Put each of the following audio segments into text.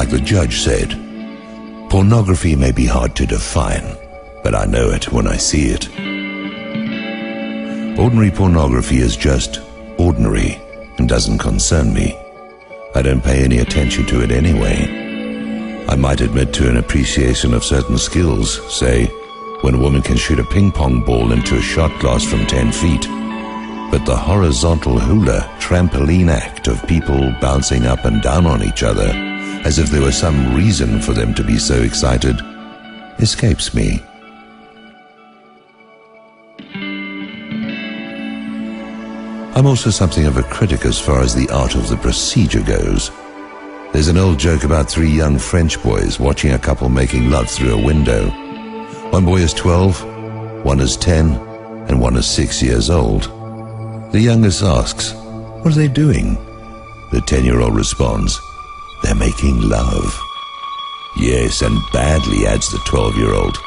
Like the judge said, pornography may be hard to define, but I know it when I see it. Ordinary pornography is just ordinary and doesn't concern me. I don't pay any attention to it anyway. I might admit to an appreciation of certain skills, say, when a woman can shoot a ping pong ball into a shot glass from 10 feet. But the horizontal hula trampoline act of people bouncing up and down on each other, as if there was some reason for them to be so excited, escapes me. I'm also something of a critic as far as the art of the procedure goes. There's an old joke about 3 young French boys watching a couple making love through a window. One boy is 12, one is 10, and one is 6 years old. The youngest asks, "What are they doing?" The 10-year-old responds, "They're making love." "Yes, and badly," adds the 12-year-old.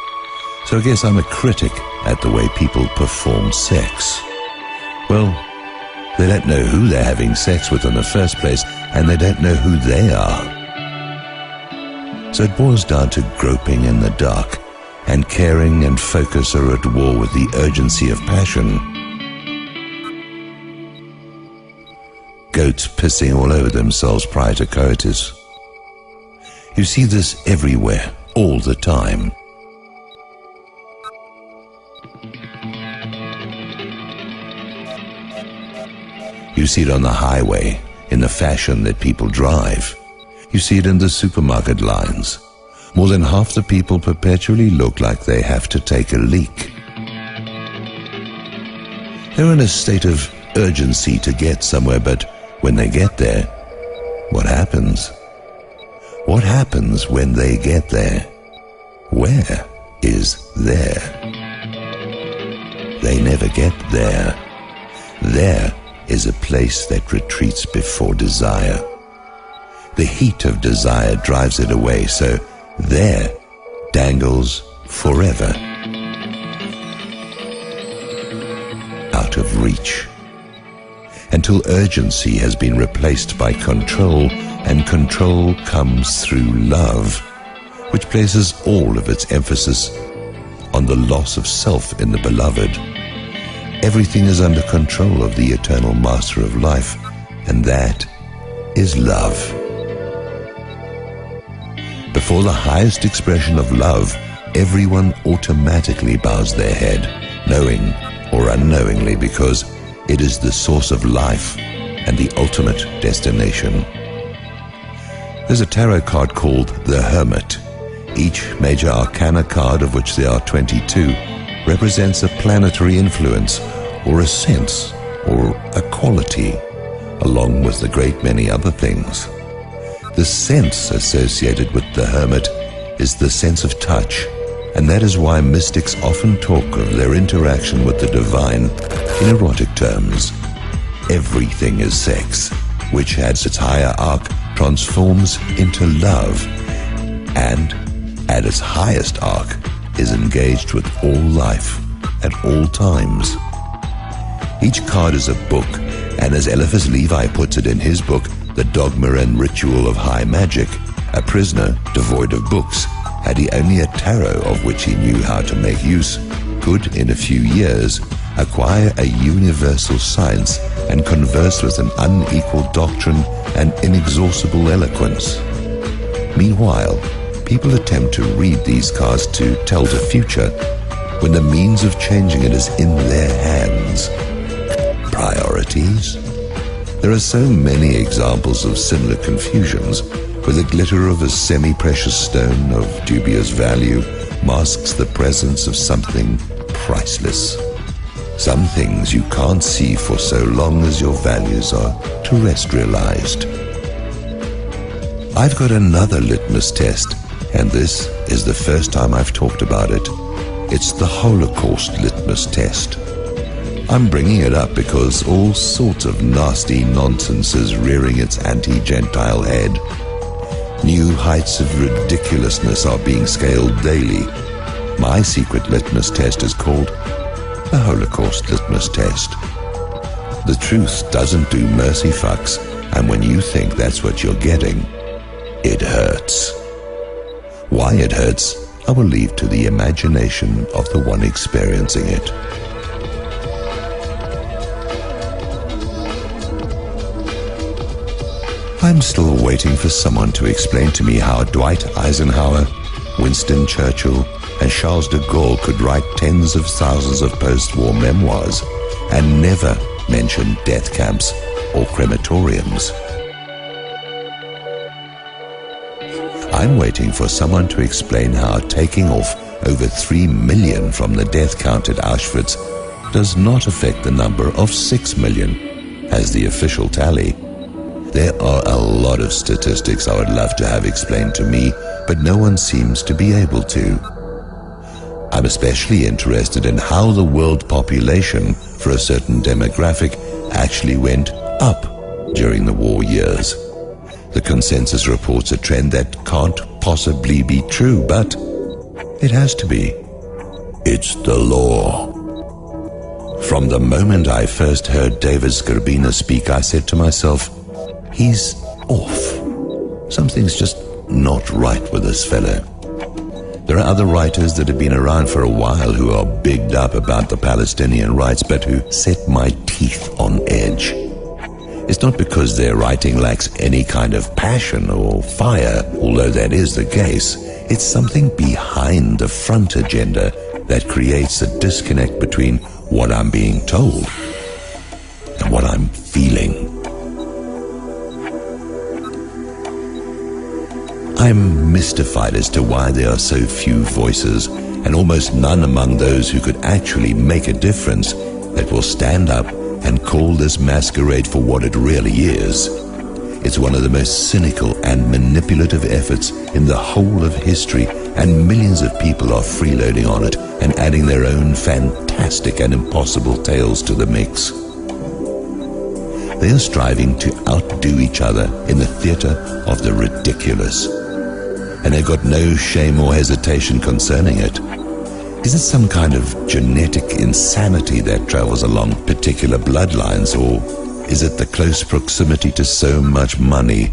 So I guess I'm a critic at the way people perform sex. Well, they don't know who they're having sex with in the first place, and they don't know who they are. So it boils down to groping in the dark, and caring and focus are at war with the urgency of passion. Goats pissing all over themselves prior to coitus. You see this everywhere, all the time. You see it on the highway, in the fashion that people drive. You see it in the supermarket lines. More than half the people perpetually look like they have to take a leak. They're in a state of urgency to get somewhere, but when they get there, what happens? What happens when they get there? Where is there? They never get there. There is a place that retreats before desire. The heat of desire drives it away, so there dangles forever, out of reach, until urgency has been replaced by control, and control comes through love, which places all of its emphasis on the loss of self in the beloved. Everything is under control of the eternal master of life, and that is love. Before the highest expression of love, everyone automatically bows their head, knowing or unknowingly, because it is the source of life and the ultimate destination. There's a tarot card called the Hermit. Each major arcana card, of which there are 22, represents a planetary influence, or a sense, or a quality, along with a great many other things. The sense associated with the Hermit is the sense of touch, and that is why mystics often talk of their interaction with the divine in erotic terms. Everything is sex, which at its higher arc transforms into love, and at its highest arc is engaged with all life at all times. Each card is a book, and as Eliphas Levi puts it in his book, The Dogma and Ritual of High Magic, a prisoner devoid of books, had he only a tarot of which he knew how to make use, could in a few years acquire a universal science and converse with an unequaled doctrine and inexhaustible eloquence. Meanwhile, people attempt to read these cards to tell the future, when the means of changing it is in their hands. Priorities? There are so many examples of similar confusions, where the glitter of a semi-precious stone of dubious value masks the presence of something priceless. Some things you can't see for so long as your values are terrestrialized. I've got another litmus test, and this is the first time I've talked about it. It's the Holocaust litmus test. I'm bringing it up because all sorts of nasty nonsense is rearing its anti-Gentile head. New heights of ridiculousness are being scaled daily. My secret litmus test is called the Holocaust litmus test. The truth doesn't do mercy fucks, and when you think that's what you're getting, It hurts. Why it hurts, I will leave to the imagination of the one experiencing it. I'm still waiting for someone to explain to me how Dwight Eisenhower, Winston Churchill, and Charles de Gaulle could write tens of thousands of post-war memoirs and never mention death camps or crematoriums. I'm waiting for someone to explain how taking off over 3 million from the death count at Auschwitz does not affect the number of 6 million as the official tally. There are a lot of statistics I would love to have explained to me, but no one seems to be able to. I'm especially interested in how the world population for a certain demographic actually went up during the war years. The consensus reports a trend that can't possibly be true, but it has to be. It's the law. From the moment I first heard David Skrbina speak, I said to myself, he's off. Something's just not right with this fellow. There are other writers that have been around for a while who are bigged up about the Palestinian rights, but who set my teeth on edge. It's not because their writing lacks any kind of passion or fire, although that is the case. It's something behind the front agenda that creates a disconnect between what I'm being told and what I'm feeling. I'm mystified as to why there are so few voices, and almost none among those who could actually make a difference, that will stand up and call this masquerade for what it really is. It's one of the most cynical and manipulative efforts in the whole of history, and millions of people are freeloading on it and adding their own fantastic and impossible tales to the mix. They are striving to outdo each other in the theater of the ridiculous, and they've got no shame or hesitation concerning it. Is it some kind of genetic insanity that travels along particular bloodlines, or is it the close proximity to so much money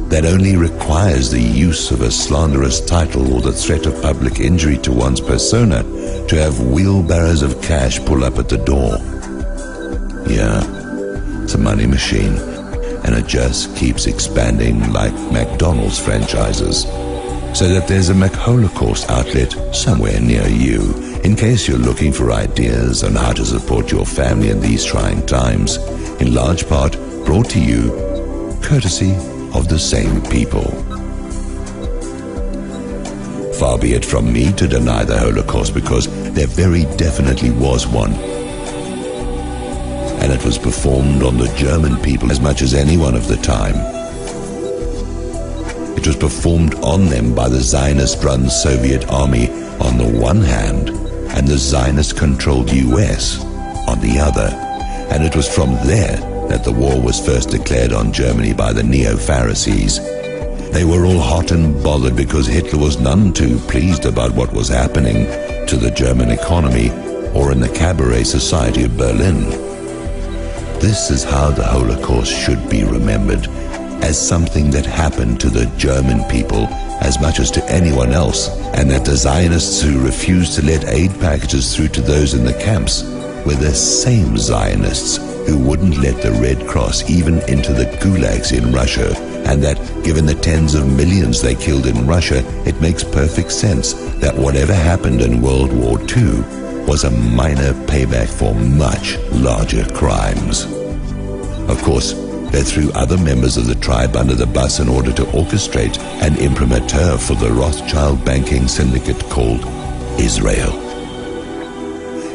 that only requires the use of a slanderous title or the threat of public injury to one's persona to have wheelbarrows of cash pull up at the door? Yeah, it's a money machine, and it just keeps expanding like McDonald's franchises, so that there's a Holocaust outlet somewhere near you, in case you're looking for ideas on how to support your family in these trying times, in large part brought to you courtesy of the same people. Far be it from me to deny the Holocaust, because there very definitely was one. And it was performed on the German people as much as anyone of the time. It was performed on them by the Zionist-run Soviet army on the one hand, and the Zionist-controlled US on the other. And it was from there that the war was first declared on Germany by the neo-Pharisees. They were all hot and bothered because Hitler was none too pleased about what was happening to the German economy or in the cabaret society of Berlin. This is how the Holocaust should be remembered, as something that happened to the German people as much as to anyone else, and that the Zionists who refused to let aid packages through to those in the camps were the same Zionists who wouldn't let the Red Cross even into the gulags in Russia, and that, given the tens of millions they killed in Russia, it makes perfect sense that whatever happened in World War II was a minor payback for much larger crimes. Of course, they threw other members of the tribe under the bus in order to orchestrate an imprimatur for the Rothschild banking syndicate called Israel.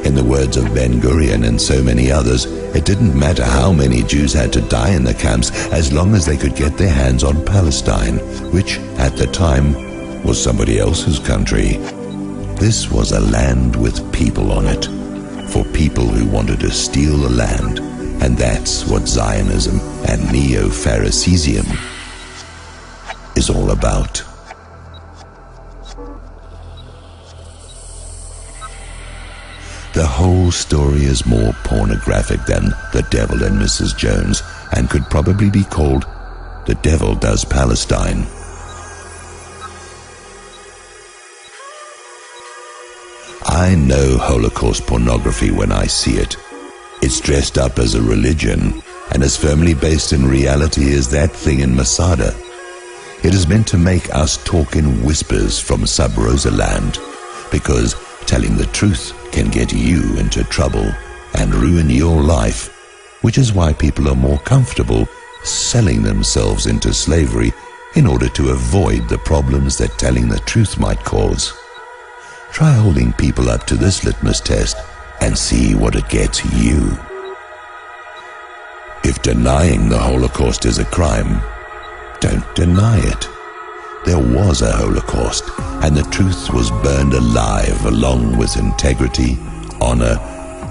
In the words of Ben Gurion and so many others, it didn't matter how many Jews had to die in the camps as long as they could get their hands on Palestine, which at the time was somebody else's country. This was a land with people on it, for people who wanted to steal the land. And that's what Zionism and Neo-Phariseeism is all about. The whole story is more pornographic than The Devil and Mrs. Jones, and could probably be called the devil does Palestine. I know Holocaust pornography when I see it. It's dressed up as a religion and as firmly based in reality as that thing in Masada. It is meant to make us talk in whispers from Sub-Rosa land, because telling the truth can get you into trouble and ruin your life, which is why people are more comfortable selling themselves into slavery in order to avoid the problems that telling the truth might cause. Try holding people up to this litmus test and see what it gets you. If denying the Holocaust is a crime, don't deny it. There was a Holocaust, and the truth was burned alive along with integrity, honor,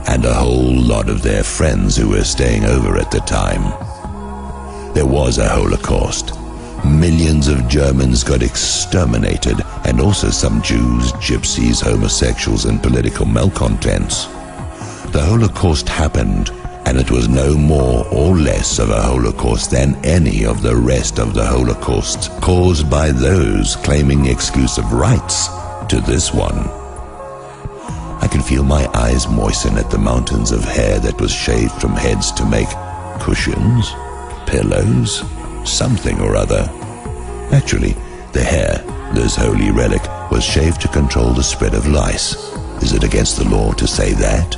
and a whole lot of their friends who were staying over at the time. There was a Holocaust. Millions of Germans got exterminated, and also some Jews, gypsies, homosexuals, and political malcontents. The Holocaust happened, and it was no more or less of a Holocaust than any of the rest of the Holocausts caused by those claiming exclusive rights to this one. I can feel my eyes moisten at the mountains of hair that was shaved from heads to make cushions, pillows, something or other. Actually, the hair, this holy relic, was shaved to control the spread of lice. Is it against the law to say that?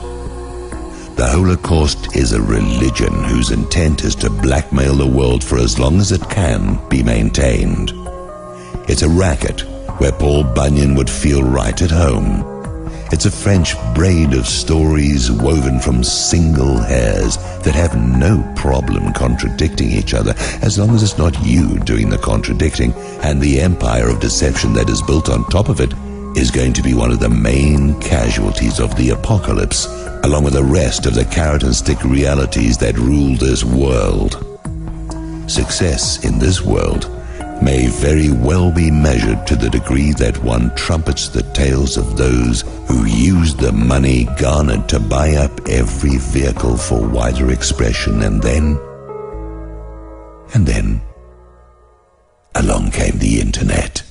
The Holocaust is a religion whose intent is to blackmail the world for as long as it can be maintained. It's a racket where Paul Bunyan would feel right at home. It's a French braid of stories woven from single hairs that have no problem contradicting each other, as long as it's not you doing the contradicting, and the empire of deception that is built on top of it is going to be one of the main casualties of the apocalypse, along with the rest of the carrot and stick realities that rule this world. Success in this world may very well be measured to the degree that one trumpets the tales of those who used the money garnered to buy up every vehicle for wider expression, and then along came the internet.